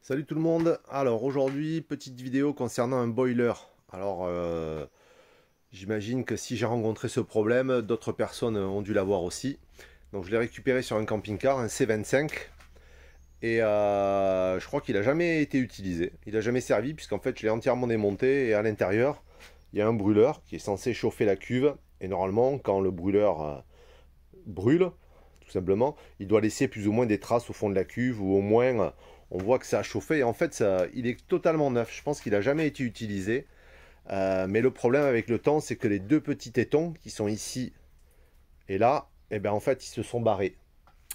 Salut tout le monde. Alors aujourd'hui, petite vidéo concernant un boiler. Alors j'imagine que si j'ai rencontré ce problème, d'autres personnes ont dû l'avoir aussi. Donc je l'ai récupéré sur un camping-car, un C25. Et je crois qu'il n'a jamais été utilisé. Il n'a jamais servi puisqu'en fait je l'ai entièrement démonté et à l'intérieur, il y a un brûleur qui est censé chauffer la cuve. Et normalement, quand le brûleur brûle, tout simplement, il doit laisser plus ou moins des traces au fond de la cuve ou au moins on voit que ça a chauffé et en fait il est totalement neuf. Je pense qu'il n'a jamais été utilisé. Mais le problème avec le temps, c'est que les deux petits tétons qui sont ici et là, eh ben, en fait ils se sont barrés.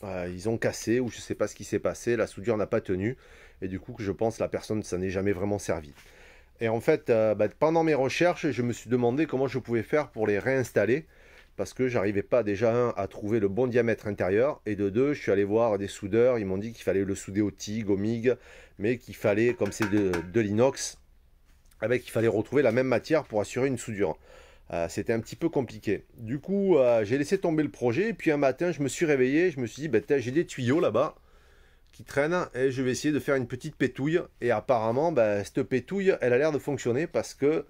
Ils ont cassé ou je ne sais pas ce qui s'est passé, la soudure n'a pas tenu et du coup je pense que la personne ça n'est jamais vraiment servi. Et en fait, pendant mes recherches, je me suis demandé comment je pouvais faire pour les réinstaller parce que j'arrivais pas déjà à trouver le bon diamètre intérieur et de deux, je suis allé voir des soudeurs, ils m'ont dit qu'il fallait le souder au TIG, au MIG, mais qu'il fallait, comme c'est de l'inox, qu'il fallait retrouver la même matière pour assurer une soudure. C'était un petit peu compliqué. Du coup, j'ai laissé tomber le projet et puis un matin, je me suis réveillé, je me suis dit, j'ai des tuyaux là-bas qui traînent et je vais essayer de faire une petite pétouille et apparemment, cette pétouille, elle a l'air de fonctionner parce que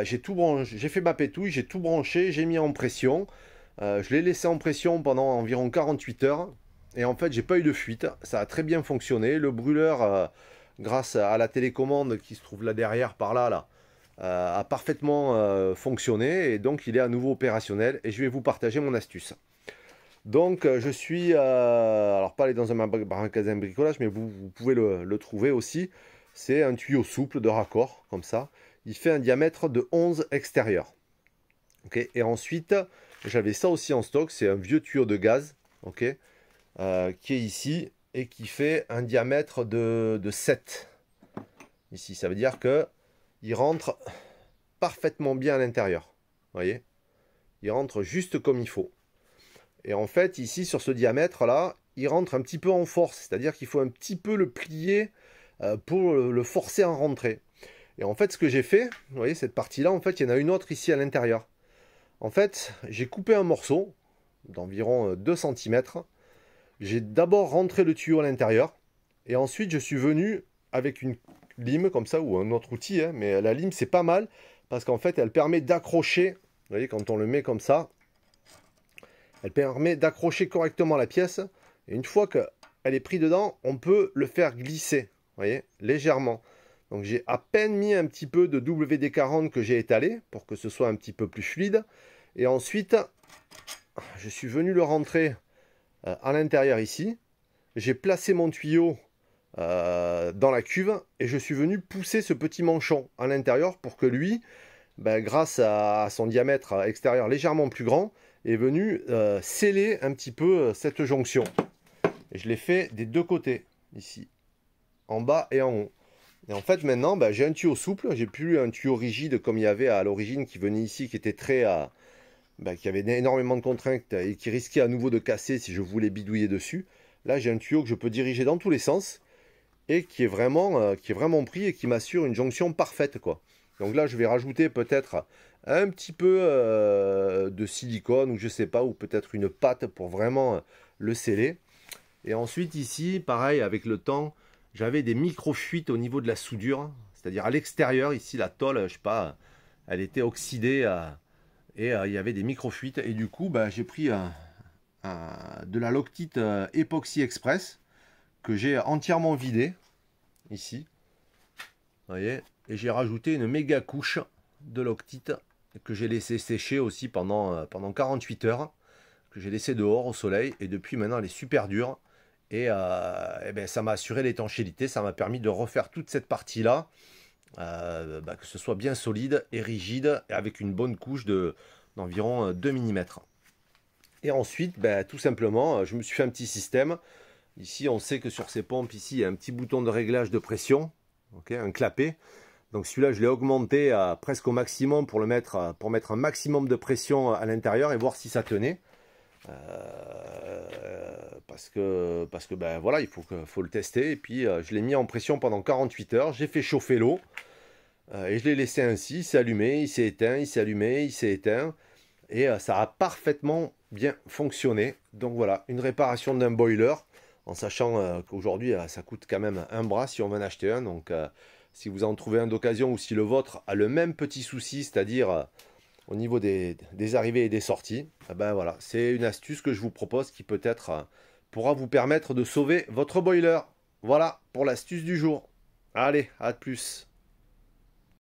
j'ai tout branché, j'ai fait ma pétouille, j'ai tout branché, j'ai mis en pression. Je l'ai laissé en pression pendant environ 48 heures. Et en fait, j'ai pas eu de fuite. Ça a très bien fonctionné. Le brûleur, grâce à la télécommande qui se trouve là derrière, par là, a parfaitement fonctionné. Et donc, il est à nouveau opérationnel. Et je vais vous partager mon astuce. Donc, je suis... alors, pas aller dans un magasin de bricolage, mais vous pouvez le trouver aussi. C'est un tuyau souple de raccord, comme ça. Il fait un diamètre de 11 extérieur. Okay. Et ensuite, j'avais ça aussi en stock. C'est un vieux tuyau de gaz, okay, qui est ici et qui fait un diamètre de 7. Ici, ça veut dire que il rentre parfaitement bien à l'intérieur. Vous voyez, il rentre juste comme il faut. Et en fait, ici, sur ce diamètre-là, il rentre un petit peu en force. C'est-à-dire qu'il faut un petit peu le plier pour le forcer à rentrer. Et en fait, ce que j'ai fait, vous voyez, cette partie-là, en fait, il y en a une autre ici à l'intérieur. En fait, j'ai coupé un morceau d'environ 2 cm. J'ai d'abord rentré le tuyau à l'intérieur. Et ensuite, je suis venu avec une lime comme ça, ou un autre outil. Hein, mais la lime, c'est pas mal, parce qu'en fait, elle permet d'accrocher. Vous voyez, quand on le met comme ça, elle permet d'accrocher correctement la pièce. Et une fois qu'elle est prise dedans, on peut le faire glisser, vous voyez, légèrement. Donc j'ai à peine mis un petit peu de WD-40 que j'ai étalé pour que ce soit un petit peu plus fluide. Et ensuite, je suis venu le rentrer à l'intérieur ici. J'ai placé mon tuyau dans la cuve et je suis venu pousser ce petit manchon à l'intérieur pour que lui, grâce à son diamètre extérieur légèrement plus grand, est venu sceller un petit peu cette jonction. Et je l'ai fait des deux côtés, ici, en bas et en haut. Et en fait, maintenant, j'ai un tuyau souple. J'ai plus un tuyau rigide comme il y avait à l'origine qui venait ici, qui était très, qui avait énormément de contraintes et qui risquait à nouveau de casser si je voulais bidouiller dessus. Là, j'ai un tuyau que je peux diriger dans tous les sens et qui est vraiment pris et qui m'assure une jonction parfaite, quoi. Donc là, je vais rajouter peut-être un petit peu de silicone ou je sais pas, ou peut-être une pâte pour vraiment le sceller. Et ensuite ici, pareil, avec le temps, j'avais des micro-fuites au niveau de la soudure, c'est-à-dire à l'extérieur, ici la tôle, je sais pas, elle était oxydée et il y avait des micro-fuites. Et du coup, j'ai pris de la Loctite Epoxy Express que j'ai entièrement vidé, ici, vous voyez, et j'ai rajouté une méga couche de Loctite que j'ai laissé sécher aussi pendant 48 heures, que j'ai laissé dehors au soleil, et depuis maintenant elle est super dure. Et, ça m'a assuré l'étanchéité, ça m'a permis de refaire toute cette partie-là, que ce soit bien solide et rigide, et avec une bonne couche d'environ 2 mm. Et ensuite, tout simplement, je me suis fait un petit système. Ici, on sait que sur ces pompes, ici, il y a un petit bouton de réglage de pression, okay, un clapet. Donc celui-là, je l'ai augmenté presque au maximum pour mettre un maximum de pression à l'intérieur et voir si ça tenait. Parce que voilà, faut le tester. Et puis je l'ai mis en pression pendant 48 heures. J'ai fait chauffer l'eau et je l'ai laissé ainsi. Il s'est allumé, il s'est éteint, il s'est allumé, il s'est éteint. Et ça a parfaitement bien fonctionné. Donc voilà, une réparation d'un boiler en sachant qu'aujourd'hui, ça coûte quand même un bras si on veut en acheter un. Donc, si vous en trouvez un d'occasion ou si le vôtre a le même petit souci, c'est-à-dire au niveau des arrivées et des sorties, eh ben voilà, c'est une astuce que je vous propose qui peut-être pourra vous permettre de sauver votre boiler. Voilà pour l'astuce du jour. Allez, à de plus.